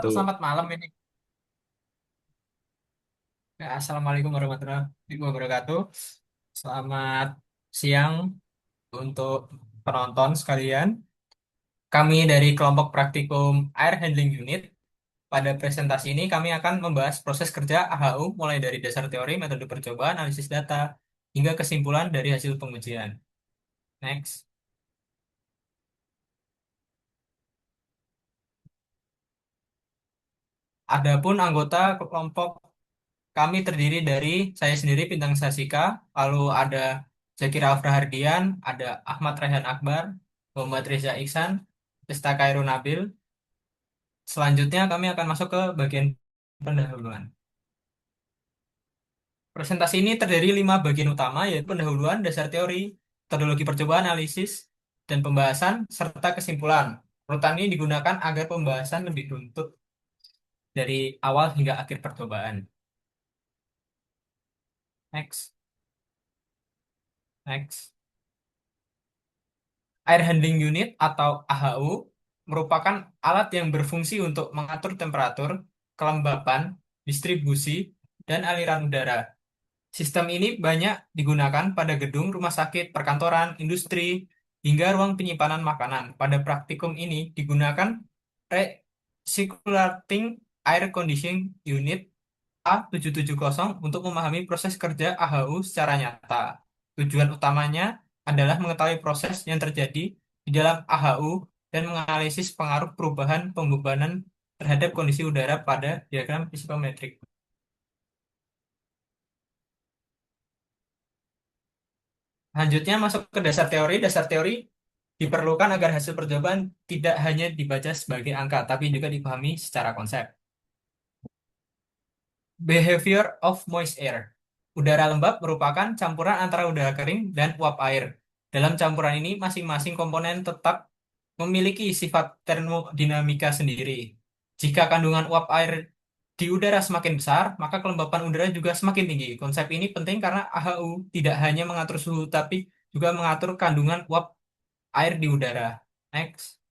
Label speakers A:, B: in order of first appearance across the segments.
A: wabarakatuh.
B: Selamat malam ini. Ya, Assalamualaikum warahmatullahi wabarakatuh. Selamat siang untuk penonton sekalian. Kami dari kelompok praktikum Air Handling Unit. Pada presentasi ini kami akan membahas proses kerja AHU mulai dari dasar teori, metode percobaan, analisis data, hingga kesimpulan dari hasil pengujian. Next. Adapun anggota kelompok kami terdiri dari saya sendiri Bintang Sasika, lalu ada Zakira Afrahardian, ada Ahmad Raihan Akbar, Muhammad Reza Iksan, Desta Khairul Nabil. Selanjutnya kami akan masuk ke bagian pendahuluan. Presentasi ini terdiri 5 bagian utama, yaitu pendahuluan, dasar teori, metodologi percobaan, analisis, dan pembahasan, serta kesimpulan. Urutan ini digunakan agar pembahasan lebih runtut dari awal hingga akhir percobaan. Next, next. Air Handling Unit atau AHU merupakan alat yang berfungsi untuk mengatur temperatur, kelembapan, distribusi, dan aliran udara. Sistem ini banyak digunakan pada gedung, rumah sakit, perkantoran, industri, hingga ruang penyimpanan makanan. Pada praktikum ini digunakan Recirculating Air Conditioning Unit A770 untuk memahami proses kerja AHU secara nyata. Tujuan utamanya adalah mengetahui proses yang terjadi di dalam AHU dan menganalisis pengaruh perubahan pembebanan terhadap kondisi udara pada diagram psikometrik. Selanjutnya masuk ke dasar teori. Dasar teori diperlukan agar hasil percobaan tidak hanya dibaca sebagai angka, tapi juga dipahami secara konsep. Behavior of moist air. Udara lembab merupakan campuran antara udara kering dan uap air. Dalam campuran ini, masing-masing komponen tetap memiliki sifat termodinamika sendiri. Jika kandungan uap air di udara semakin besar, maka kelembapan udara juga semakin tinggi. Konsep ini penting karena AHU tidak hanya mengatur suhu, tapi juga mengatur kandungan uap air di udara. Next.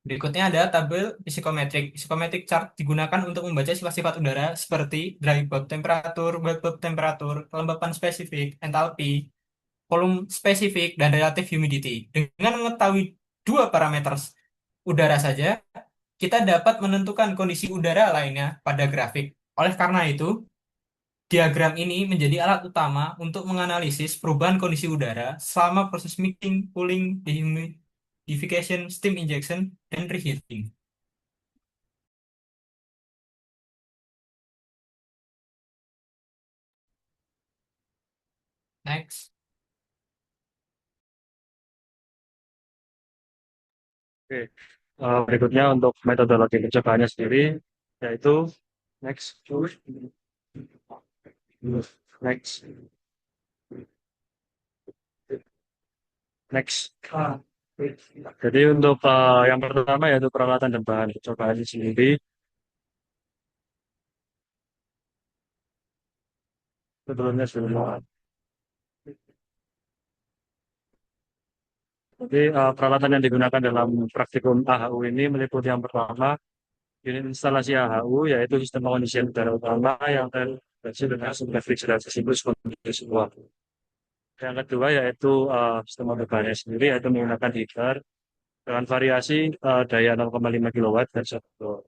B: Berikutnya ada tabel psikometrik. Psikometrik chart digunakan untuk membaca sifat-sifat udara seperti dry bulb temperatur, wet bulb temperatur, kelembapan spesifik, entalpi, volume spesifik, dan relative humidity. Dengan mengetahui dua parameter udara saja, kita dapat menentukan kondisi udara lainnya pada grafik. Oleh karena itu, diagram ini menjadi alat utama untuk menganalisis perubahan kondisi udara selama proses mixing, cooling, dehumidification, steam injection, dan reheating. Next.
A: Oke. Berikutnya untuk metodologi percobaannya sendiri, yaitu next, next, next. Jadi untuk yang pertama yaitu peralatan dan bahan percobaan sendiri, sebelumnya. Jadi peralatan yang digunakan dalam praktikum AHU ini meliputi yang pertama unit instalasi AHU yaitu sistem pengondisian udara utama yang terintegrasi dengan sistem refrigerasi siklus kondisi uap. Yang kedua yaitu sistem pembebannya sendiri yaitu menggunakan heater dengan variasi daya 0,5 kW dan 1 volt.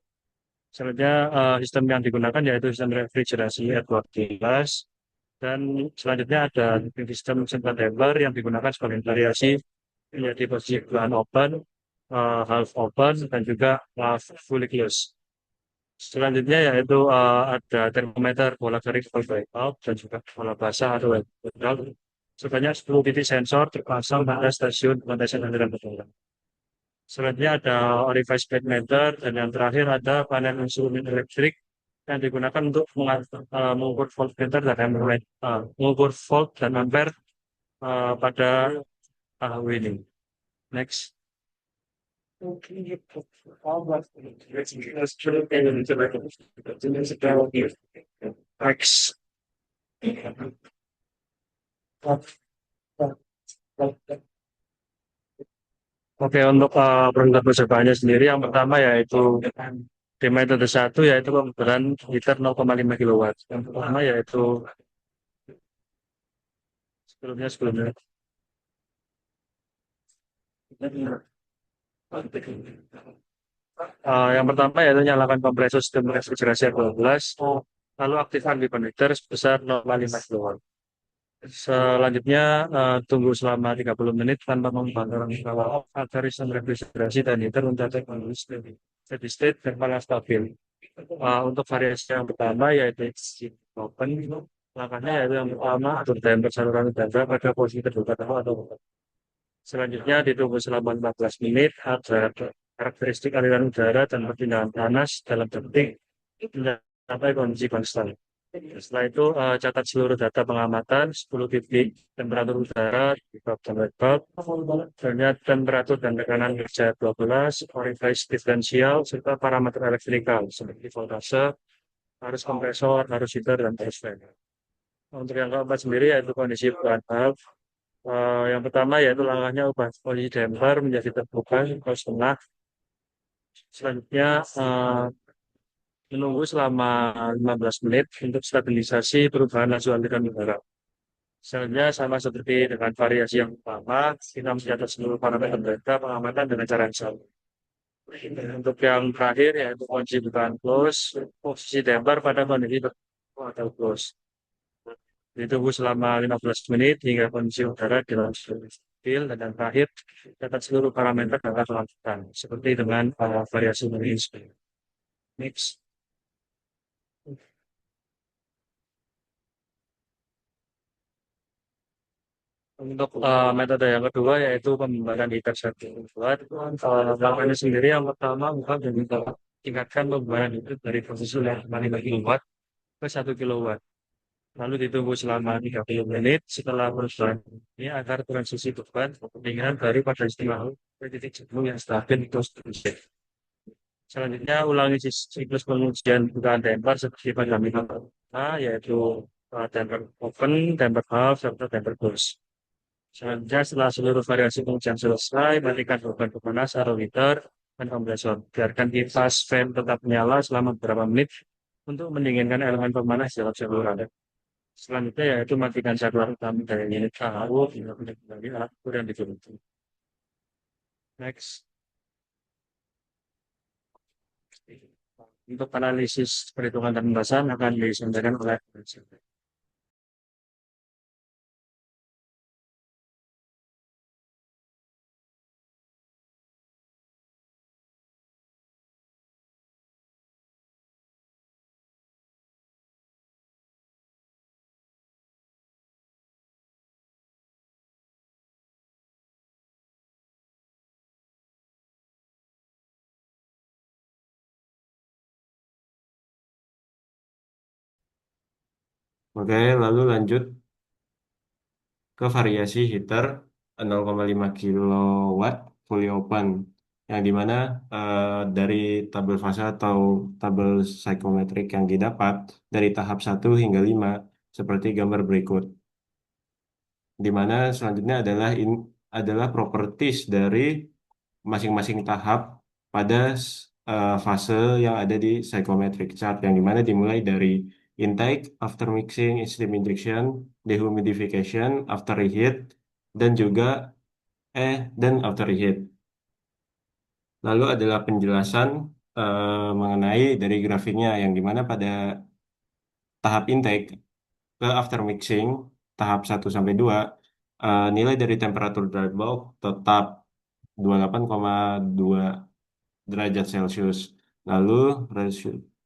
A: Selanjutnya sistem yang digunakan yaitu sistem refrigerasi R12 dan selanjutnya ada sistem central damper yang digunakan sebagai variasi menjadi posisi bahan open, half open dan juga fully closed. Selanjutnya yaitu ada termometer bola garing full out dan juga bola basah atau wet bulb. Sebanyak 10 titik sensor terpasang pada stasiun pengetesan aliran udara. Selanjutnya ada orifice bed meter dan yang terakhir ada panel instrumen elektrik yang digunakan untuk mengukur volt meter dan ampere, mengukur volt dan ampere pada AHW ini. Next. Next. Oke, untuk perangkat percobaannya sendiri, yang pertama yaitu di metode satu yaitu pemberan liter 0,5 kilowatt. Yang pertama yaitu sebelumnya. Yang pertama yaitu nyalakan kompresor sistem refrigerasi R12, lalu aktifkan converter sebesar 0,5 kW. Selanjutnya, tunggu selama 30 menit tanpa membakar power off agar sistem refrigerasi dan heater mencapai kondisi steady state dan panas stabil. Untuk variasi yang pertama yaitu open, langkahnya yaitu yang pertama atur temper saluran udara pada posisi terbuka atau selanjutnya ditunggu selama 15 menit agar karakteristik aliran udara dan perpindahan panas dalam detik mencapai kondisi konstan. Setelah itu catat seluruh data pengamatan 10 titik temperatur udara di bab dan wet bulb, ternyata temperatur dan tekanan kerja 12, orifice diferensial, serta parameter elektrikal seperti voltase, arus kompresor, arus heater, dan arus fan. Untuk yang keempat sendiri yaitu kondisi bukaan valve. Yang pertama yaitu langkahnya ubah posisi damper menjadi terbuka ke setengah. Selanjutnya menunggu selama 15 menit untuk stabilisasi perubahan laju aliran udara. Selanjutnya sama seperti dengan variasi yang pertama, kita mencatat seluruh parameter data pengamatan dengan cara yang sama. Untuk yang terakhir yaitu kunci bukaan close, posisi damper pada kondisi terbuka atau close. Ditunggu selama 15 menit hingga kondisi udara dalam stabil dan yang terakhir catat seluruh parameter dapat dilakukan seperti dengan variasi dari mix. Untuk metode yang kedua yaitu pembuatan heater satu buat lakukannya sendiri yang pertama bukan dan kita tingkatkan pembuatan itu dari posisi 5 kilowatt ke 1 kilowatt. Lalu ditunggu selama 30 menit setelah perubahan ini agar transisi beban keinginan dari pada istilah ke titik jenuh yang stabil itu seterusnya. Selanjutnya ulangi siklus pengujian bukaan damper seperti pada minggu pertama yaitu damper open, damper half, serta damper close. Selanjutnya setelah seluruh variasi pengujian selesai, matikan beban pemanas atau heater dan kompresor. Biarkan kipas fan tetap menyala selama beberapa menit untuk mendinginkan elemen pemanas dalam saluran. Selanjutnya yaitu matikan saluran utama dari unit KHU hingga kembali alat ukur yang dituruti. Next. Untuk analisis perhitungan dan pembahasan akan disampaikan oleh
C: Oke, lalu lanjut ke variasi heater 0,5 kilowatt fully open yang dimana dari tabel fase atau tabel psikometrik yang didapat dari tahap 1 hingga 5 seperti gambar berikut. Di mana selanjutnya adalah properties dari masing-masing tahap pada fase yang ada di psychometric chart yang dimana dimulai dari intake, after mixing, steam injection, dehumidification, after reheat, dan juga dan after reheat. Lalu adalah penjelasan mengenai dari grafiknya yang dimana pada tahap intake ke after mixing tahap 1 sampai 2 nilai dari temperatur dry bulb tetap 28,2 derajat Celcius. Lalu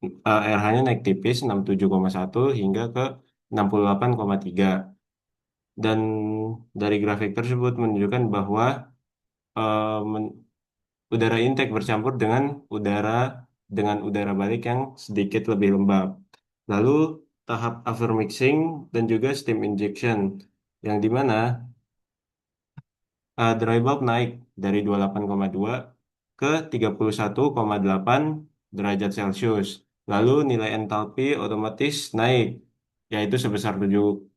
C: RH-nya naik tipis 67,1 hingga ke 68,3. Dan dari grafik tersebut menunjukkan bahwa eh, men- udara intake bercampur dengan udara balik yang sedikit lebih lembab. Lalu tahap after mixing dan juga steam injection yang dimana dry bulb naik dari 28,2 ke 31,8 derajat Celcius. Lalu nilai entalpi otomatis naik, yaitu sebesar 70,5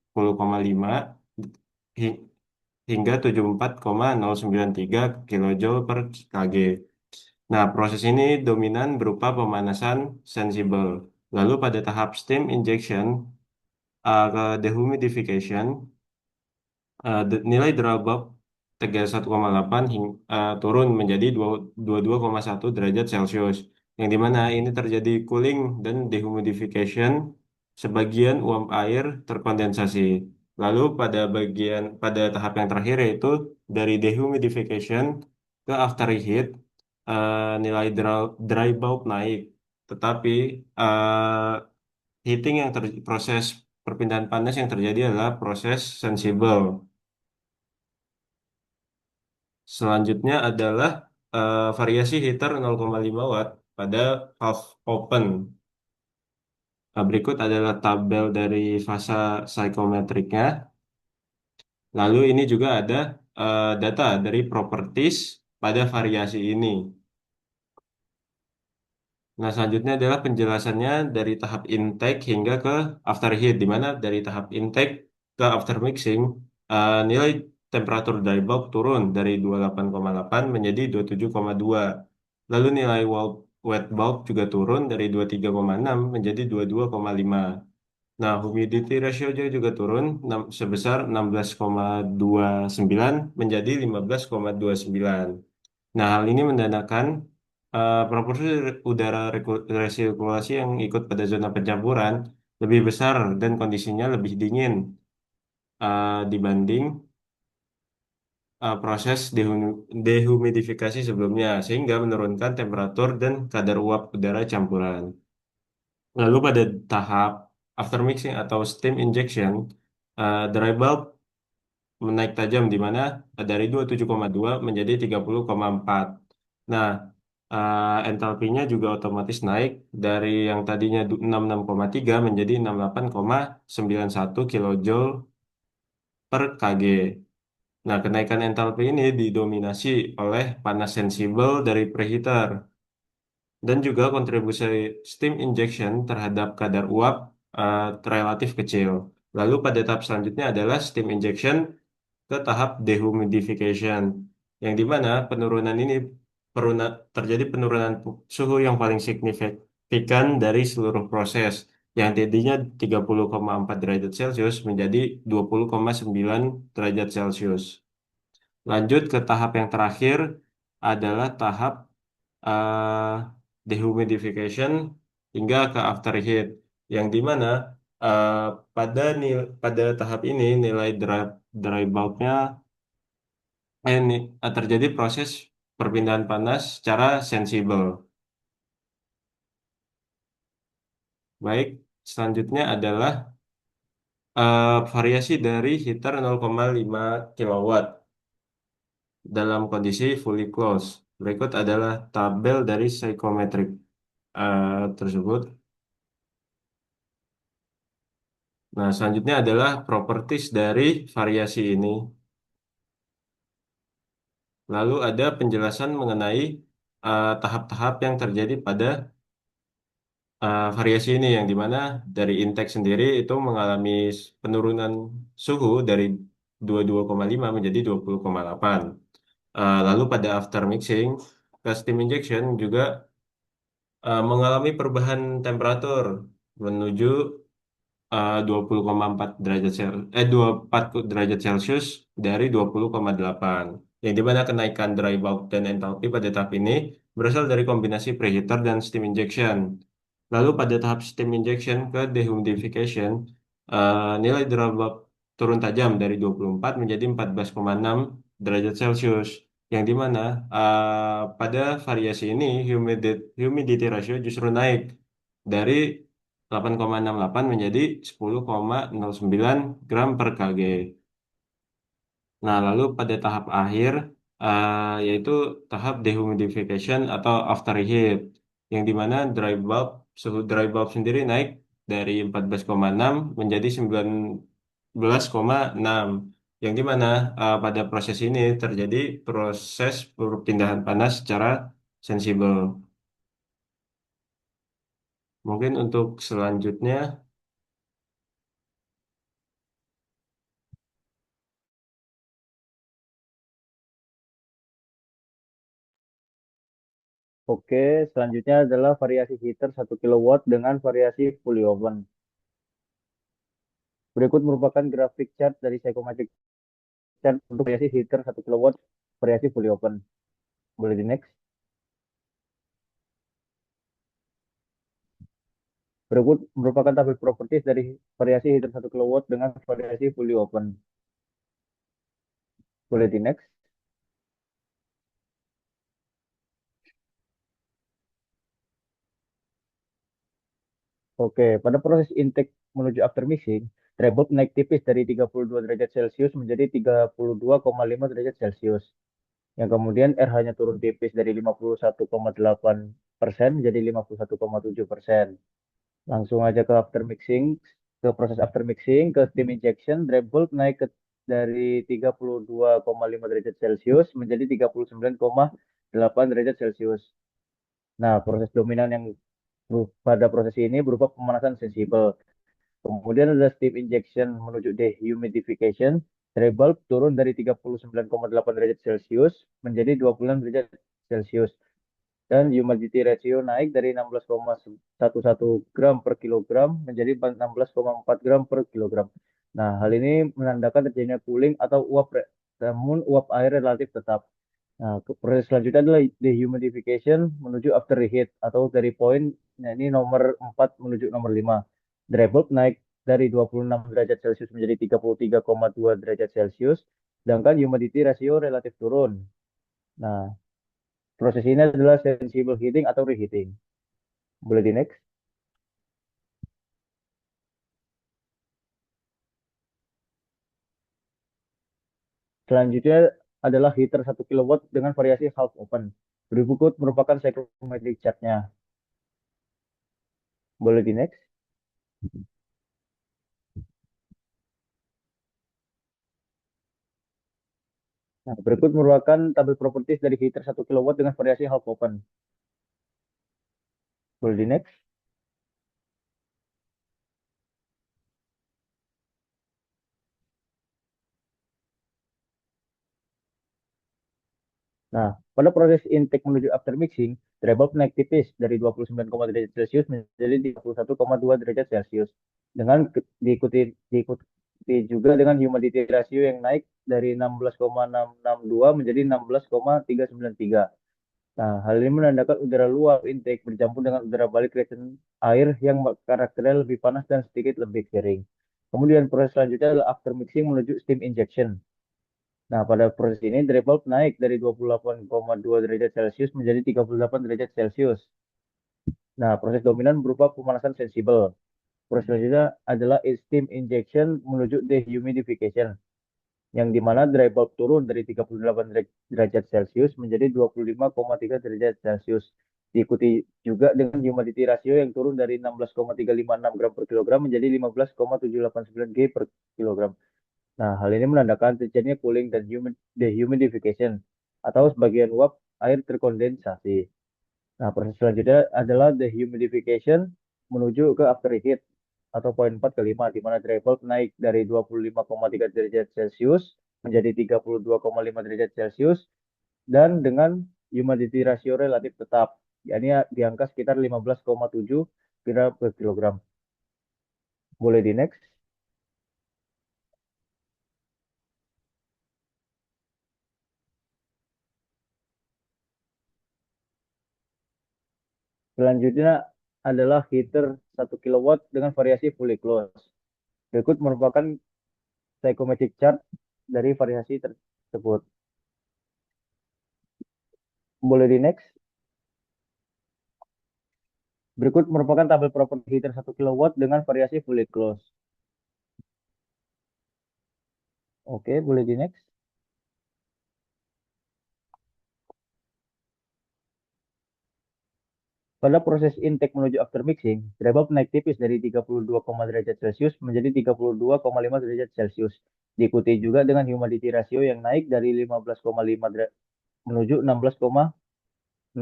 C: hingga 74,093 kilojoule per kg. Nah, proses ini dominan berupa pemanasan sensibel. Lalu pada tahap steam injection ke dehumidification, nilai Drabab 31,8 turun menjadi 22,1 derajat Celcius. Yang dimana ini terjadi cooling dan dehumidification, sebagian uap air terkondensasi. Lalu pada tahap yang terakhir yaitu dari dehumidification ke afterheat, nilai dry bulb naik. Tetapi proses perpindahan panas yang terjadi adalah proses sensible. Selanjutnya adalah variasi heater 0,5 watt pada valve open. Nah, berikut adalah tabel dari fasa psikometriknya. Lalu ini juga ada data dari properties pada variasi ini. Nah, selanjutnya adalah penjelasannya dari tahap intake hingga ke afterheat, di mana dari tahap intake ke after mixing, nilai temperatur dry bulb turun dari 28,8 menjadi 27,2. Lalu nilai wet bulb juga turun dari 23,6 menjadi 22,5. Nah, humidity ratio juga turun sebesar 16,29 menjadi 15,29. Nah, hal ini menandakan proporsi udara resirkulasi yang ikut pada zona pencampuran lebih besar dan kondisinya lebih dingin dibanding proses dehumidifikasi sebelumnya, sehingga menurunkan temperatur dan kadar uap udara campuran. Lalu pada tahap after mixing atau steam injection, dry bulb menaik tajam di mana dari 27,2 menjadi 30,4. Nah, entalpinya juga otomatis naik dari yang tadinya 66,3 menjadi 68,91 kilojoule per kg. Nah, kenaikan entalpi ini didominasi oleh panas sensibel dari preheater dan juga kontribusi steam injection terhadap kadar uap relatif kecil. Lalu pada tahap selanjutnya adalah steam injection ke tahap dehumidification, yang dimana penurunan ini terjadi penurunan suhu yang paling signifikan dari seluruh proses, yang tadinya 30,4 derajat Celcius menjadi 20,9 derajat Celcius. Lanjut ke tahap yang terakhir adalah tahap eh, dehumidification hingga ke afterheat, yang dimana eh, pada tahap ini nilai dry bulbnya terjadi proses perpindahan panas secara sensibel. Baik, selanjutnya adalah variasi dari heater 0,5 kilowatt dalam kondisi fully closed. Berikut adalah tabel dari psychometric tersebut. Nah, selanjutnya adalah properties dari variasi ini. Lalu ada penjelasan mengenai tahap-tahap yang terjadi pada variasi ini, yang dimana dari intake sendiri itu mengalami penurunan suhu dari 22,5 menjadi 20,8. Lalu pada after mixing ke steam injection juga mengalami perubahan temperatur menuju 20,4 derajat 24 derajat Celcius dari 20,8. Yang dimana kenaikan dry bulb dan enthalpy pada tahap ini berasal dari kombinasi preheater dan steam injection. Lalu pada tahap steam injection ke dehumidification, nilai dry bulb turun tajam dari 24 menjadi 14,6 derajat Celcius. Yang dimana pada variasi ini humidity ratio justru naik dari 8,68 menjadi 10,09 gram per kg. Nah, lalu pada tahap akhir, yaitu tahap dehumidification atau afterheat, yang dimana suhu dry bulb sendiri naik dari 14,6 menjadi 19,6, yang dimana pada proses ini terjadi proses perpindahan panas secara sensibel. Mungkin untuk selanjutnya,
D: Oke, selanjutnya adalah variasi heater 1 kW dengan variasi fully open. Berikut merupakan grafik chart dari Psychometric chart untuk variasi heater 1 kW variasi fully open. Boleh di next. Berikut merupakan tabel properties dari variasi heater 1 kW dengan variasi fully open. Boleh di next. Oke, pada proses intake menuju after mixing, Trebold naik tipis dari 32 derajat Celcius menjadi 32,5 derajat Celcius. Yang kemudian RH-nya turun tipis dari 51,8% menjadi 51,7%. Langsung aja ke after mixing, ke proses after mixing, ke steam injection, Trebold naik dari 32,5 derajat Celcius menjadi 39,8 derajat Celcius. Nah, proses dominan yang pada proses ini berupa pemanasan sensibel. Kemudian ada steam injection menuju dehumidification. Dry bulb turun dari 39,8 derajat Celcius menjadi 26 derajat Celcius. Dan humidity ratio naik dari 16,11 gram per kilogram menjadi 16,4 gram per kilogram. Nah, hal ini menandakan terjadinya cooling atau namun uap air relatif tetap. Nah, proses selanjutnya adalah dehumidification menuju after reheat atau dari poin, nah ini nomor 4 menuju nomor 5. Dry bulb naik dari 26 derajat Celcius menjadi 33,2 derajat Celcius, sedangkan humidity ratio relatif turun. Nah, proses ini adalah sensible heating atau reheating. Boleh di next. Selanjutnya adalah heater 1 kW dengan variasi half open. Berikut merupakan psychrometric chartnya. Boleh di next. Nah, berikut merupakan tabel properties dari heater 1 kW dengan variasi half open. Boleh di next. Nah, pada proses intake menuju after mixing, dry bulb naik tipis dari 29,0 derajat Celcius menjadi 31,2 derajat Celcius. Dengan diikuti juga dengan humidity ratio yang naik dari 16,662 menjadi 16,393. Nah, hal ini menandakan udara luar intake bercampur dengan udara balik reaction air yang karakternya lebih panas dan sedikit lebih kering. Kemudian proses selanjutnya adalah after mixing menuju steam injection. Nah, pada proses ini dry bulb naik dari 28,2 derajat Celcius menjadi 38 derajat Celcius. Nah, proses dominan berupa pemanasan sensibel. Proses selanjutnya adalah steam injection menuju dehumidification, yang dimana dry bulb turun dari 38 derajat Celcius menjadi 25,3 derajat Celcius. Diikuti juga dengan humidity ratio yang turun dari 16,356 gram per kilogram menjadi 15,789 G per kilogram. Nah, hal ini menandakan terjadinya cooling dan dehumidification atau sebagian uap air terkondensasi. Nah, proses selanjutnya adalah dehumidification menuju ke afterheat atau poin 4 ke 5, di mana dry bulb naik dari 25,3 derajat Celcius menjadi 32,5 derajat Celcius dan dengan humidity ratio relatif tetap, yakni di angka sekitar 15,7 gram per kilogram. Boleh di next. Selanjutnya adalah heater 1 kW dengan variasi fully closed. Berikut merupakan psychometric chart dari variasi tersebut. Boleh di next. Berikut merupakan tabel properti heater 1 kW dengan variasi fully closed. Oke, boleh di next. Pada proses intake menuju after mixing, dry bulb naik tipis dari 32, derajat Celcius menjadi 32,5 derajat Celcius. Diikuti juga dengan humidity ratio yang naik dari 15,5 menuju 16,6006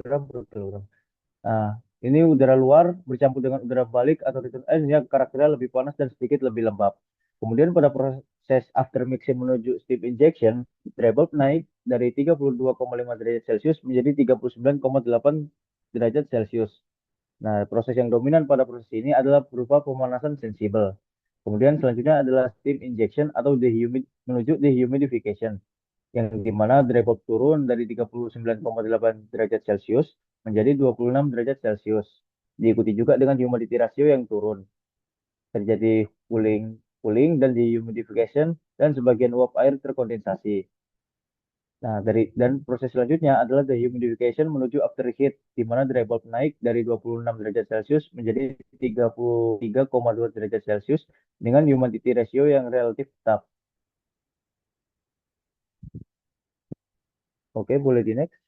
D: gram per kilogram. Nah, ini udara luar bercampur dengan udara balik atau return air yang karakternya lebih panas dan sedikit lebih lembab. Kemudian pada proses after mixing menuju steam injection, dry bulb naik dari 32,5 derajat Celcius menjadi 39,8 derajat Celcius. Nah, proses yang dominan pada proses ini adalah berupa pemanasan sensibel. Kemudian selanjutnya adalah steam injection atau menuju dehumidification, yang dimana dry bulb turun dari 39,8 derajat Celcius menjadi 26 derajat Celcius. Diikuti juga dengan humidity ratio yang turun. Terjadi cooling dan dehumidification dan sebagian uap air terkondensasi. Nah, dan proses selanjutnya adalah dehumidification menuju afterheat, di mana dry bulb naik dari 26 derajat Celcius menjadi 33,2 derajat Celcius dengan humidity ratio yang relatif tetap. Oke, boleh di next.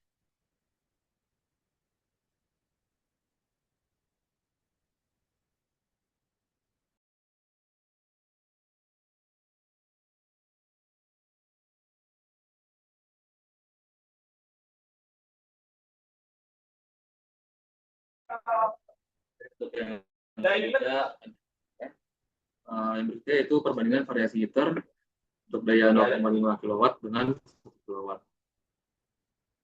E: Yang berikutnya itu perbandingan variasi heater untuk daya 0,5 kW dengan 1 kW.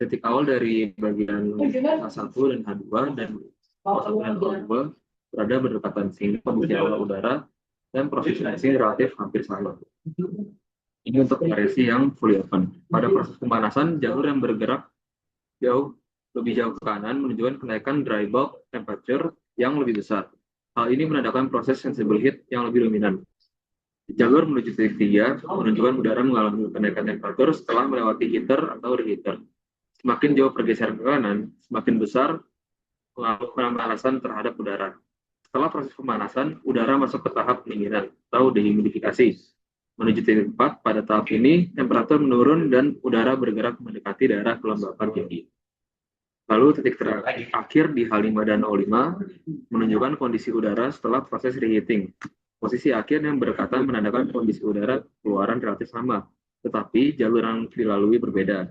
E: Titik awal dari bagian H1 dan H2 dan H1 dan H2 berada berdekatan, sehingga pembuktian awal udara dan proses reaksi relatif hampir sama. Ini untuk variasi yang fully open. Pada proses pemanasan, jalur yang bergerak lebih jauh ke kanan menunjukkan kenaikan dry bulb temperature yang lebih besar. Hal ini menandakan proses sensible heat yang lebih dominan. Jalur menuju titik 3 menunjukkan udara mengalami kenaikan temperatur setelah melewati heater atau reheater. Semakin jauh pergeseran ke kanan, semakin besar pengaruh pemanasan terhadap udara. Setelah proses pemanasan, udara masuk ke tahap pendinginan atau dehumidifikasi. Menuju titik 4, pada tahap ini, temperatur menurun dan udara bergerak mendekati daerah kelembapan tinggi. Lalu titik terakhir di H5 dan O5 menunjukkan kondisi udara setelah proses reheating. Posisi akhir yang berdekatan menandakan kondisi udara keluaran relatif sama, tetapi jalur yang dilalui berbeda.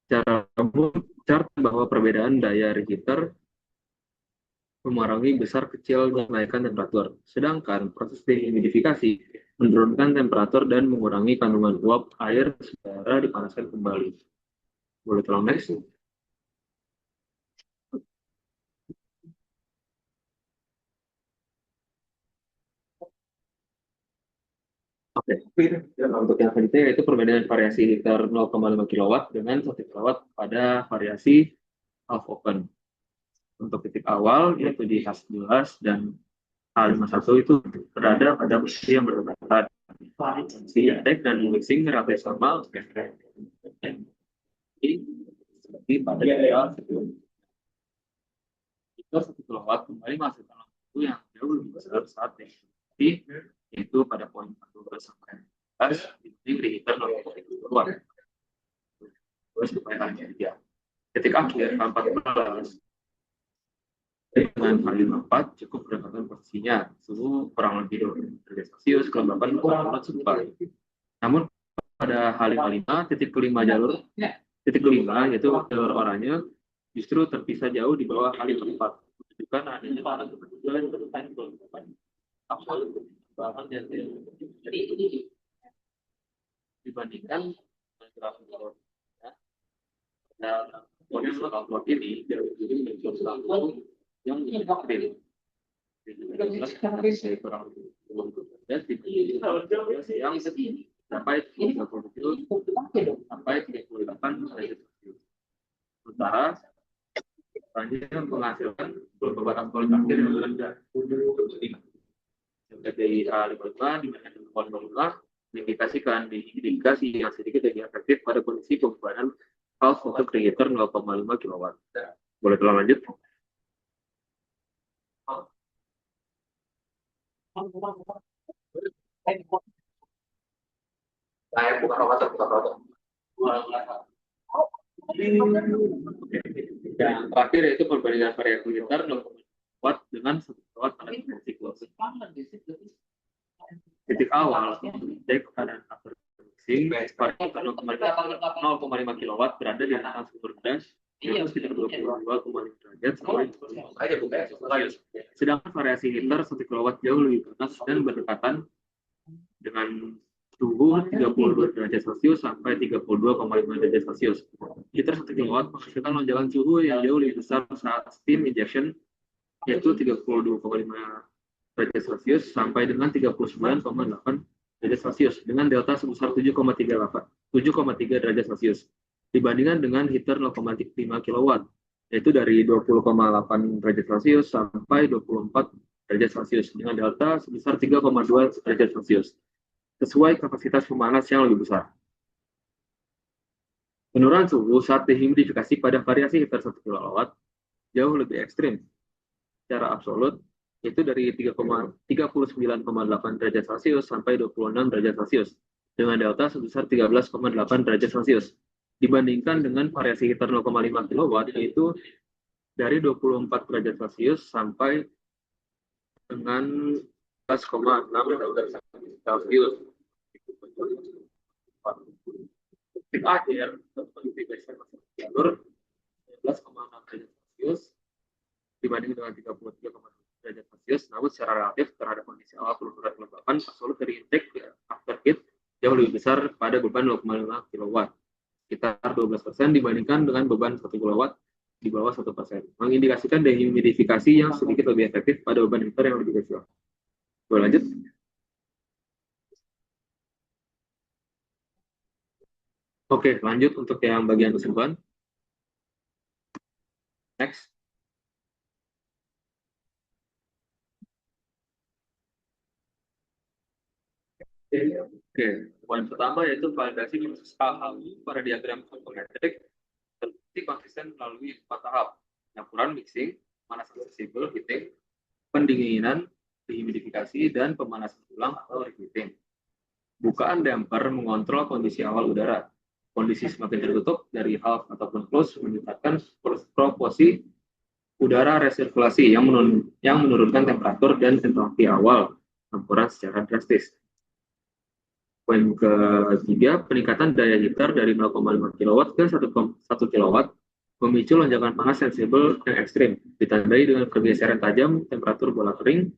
E: Secara umum, chart bahwa perbedaan daya reheater memengaruhi besar kecil kenaikan temperatur, sedangkan proses dehumidifikasi menurunkan temperatur dan mengurangi kandungan uap air secara dipanaskan kembali. Boleh tolong next? Oke, untuk yang selanjutnya yaitu perbedaan variasi heater 0,5 kW dengan 1 kW pada variasi half open. Untuk titik awal yaitu di H11 dan H51 itu berada pada posisi yang berdekatan. Si indeks dan mixing relatif sama. Seperti pada daerah itu 1 kW kembali masuk dalam waktu yang jauh lebih besar saat ini, yaitu pada poin 14 sampai 15 dibanding reheater 0,5 kW. Terus supaya hanya titik akhir 14 dengan H54 cukup berdekatan posisinya, suhu kurang lebih 20 derajat Celcius, kelembapan kurang serupa. Namun pada H55 titik kelima yaitu jalur oranye justru terpisah jauh di bawah H54, menunjukkan adanya perbedaan kelembapan absolut dibandingkan grafik nah, plot ini jauh lebih menunjukkan yang kecil. Kurang yang sampai 30 sampai 38 derajat Celcius. Sementara selanjutnya menghasilkan beberapa poin akhir yang rendah. Dari A55 dibandingkan poin 55 diindikasi yang sedikit lebih efektif pada kondisi pembebanan half untuk reheater 0,5 kW. Boleh tolong lanjut? Saya bukan roboter. Yang terakhir yaitu perbandingan variasi heater 0,5 watt dengan 1 watt pada siklus. Titik awal cek keadaan after mixing variasi 0,5 kW berada di atas sumber gas yaitu sekitar 22,5 derajat sampai sedangkan variasi heater 1 kW jauh lebih panas dan berdekatan dengan suhu 32 derajat Celcius sampai 32,5 derajat Celcius. Heater 1 kW menghasilkan lonjakan suhu yang jauh lebih besar saat steam injection, yaitu 32,5 derajat Celcius sampai dengan 39,8 derajat Celcius dengan delta sebesar 7,3 derajat Celcius dibandingkan dengan heater 0,5 kW, yaitu dari 20,8 derajat Celcius sampai 24 derajat Celcius dengan delta sebesar 3,2 derajat Celcius sesuai kapasitas pemanas yang lebih besar. Penurunan suhu saat dehumidifikasi pada variasi heater 1 kW jauh lebih ekstrim secara absolut, yaitu dari 39,8 derajat Celcius sampai 26 derajat Celcius dengan delta sebesar 13,8 derajat Celcius dibandingkan dengan variasi heater 0,5 kW yaitu dari 24 derajat Celcius sampai dengan 11,6 derajat Celcius. Titik akhir jalur 11,6 derajat Celcius dibanding dengan 33,2 derajat Celcius, namun secara relatif terhadap kondisi awal pelururan kelembapan absolut dari intake afterheat jauh lebih besar pada beban 0,5 kW, sekitar 12% dibandingkan dengan beban 1 kW di bawah 1%, mengindikasikan dehumidifikasi yang sedikit lebih efektif pada beban heater yang lebih kecil. Boleh lanjut? Oke, lanjut untuk yang bagian kesimpulan. Next. Oke, poin pertama yaitu validasi proses AHU pada diagram photometrik terbukti konsisten melalui 4 tahap: campuran mixing, pemanasan fleksibel, heating, pendinginan, dehumidifikasi, dan pemanasan ulang atau reheating. Bukaan damper mengontrol kondisi awal udara. Kondisi semakin tertutup dari half ataupun close meningkatkan proporsi udara resirkulasi yang menurunkan temperatur dan entalpi awal campuran secara drastis. Poin ketiga, peningkatan daya heater dari 0,5 kW ke 1 kW memicu lonjakan panas sensibel yang ekstrim, ditandai dengan pergeseran tajam temperatur bola kering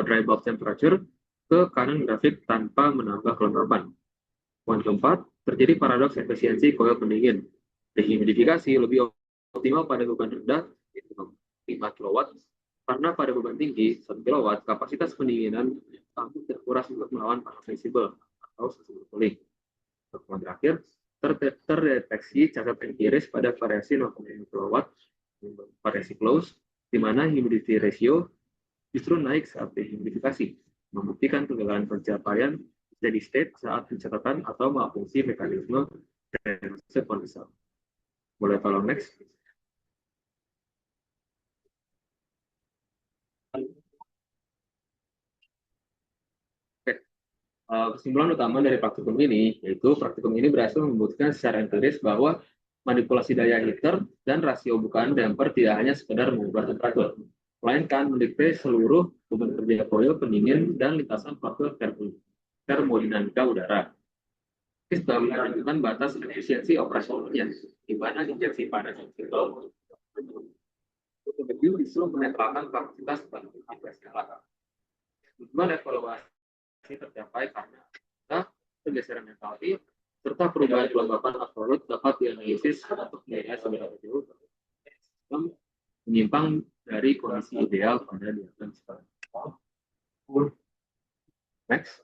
E: dry bulb temperature ke kanan grafik tanpa menambah kelembapan. Poin keempat, terjadi paradoks efisiensi koil pendingin. Dehumidifikasi lebih optimal pada beban rendah, 5 kW, karena pada beban tinggi, 1 kW, kapasitas pendinginan mampu terkuras untuk melawan panas fleksibel atau sensibel cooling. Poin terakhir, terdeteksi cacat empiris pada variasi 0,5 kW, variasi close, di mana humidity ratio justru naik saat dehumidifikasi, membuktikan kegagalan pencapaian steady state saat pencatatan atau malfungsi mekanisme drainase kondensat. Boleh tolong next? Oke. Kesimpulan utama dari praktikum ini, yaitu praktikum ini berhasil membuktikan secara empiris bahwa manipulasi daya heater dan rasio bukaan damper tidak hanya sekedar mengubah temperatur, melainkan mendikte seluruh beban kerja koil pendingin dan lintasan profil termodinamika udara. Ini sudah menunjukkan batas efisiensi operasionalnya, di mana injeksi panas itu justru menetralkan kapasitas baterai skala. Tujuan evaluasi tercapai karena pergeseran entalpi serta perubahan kelembapan absolut dapat dianalisis untuk menilai seberapa jauh menyimpang dari kondisi ideal pada diagram skala. Next.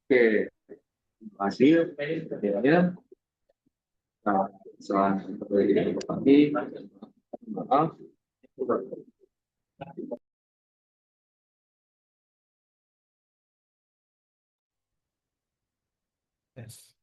E: Oke, terima kasih. Akhirnya, selamat pagi. Maaf.
B: Yes.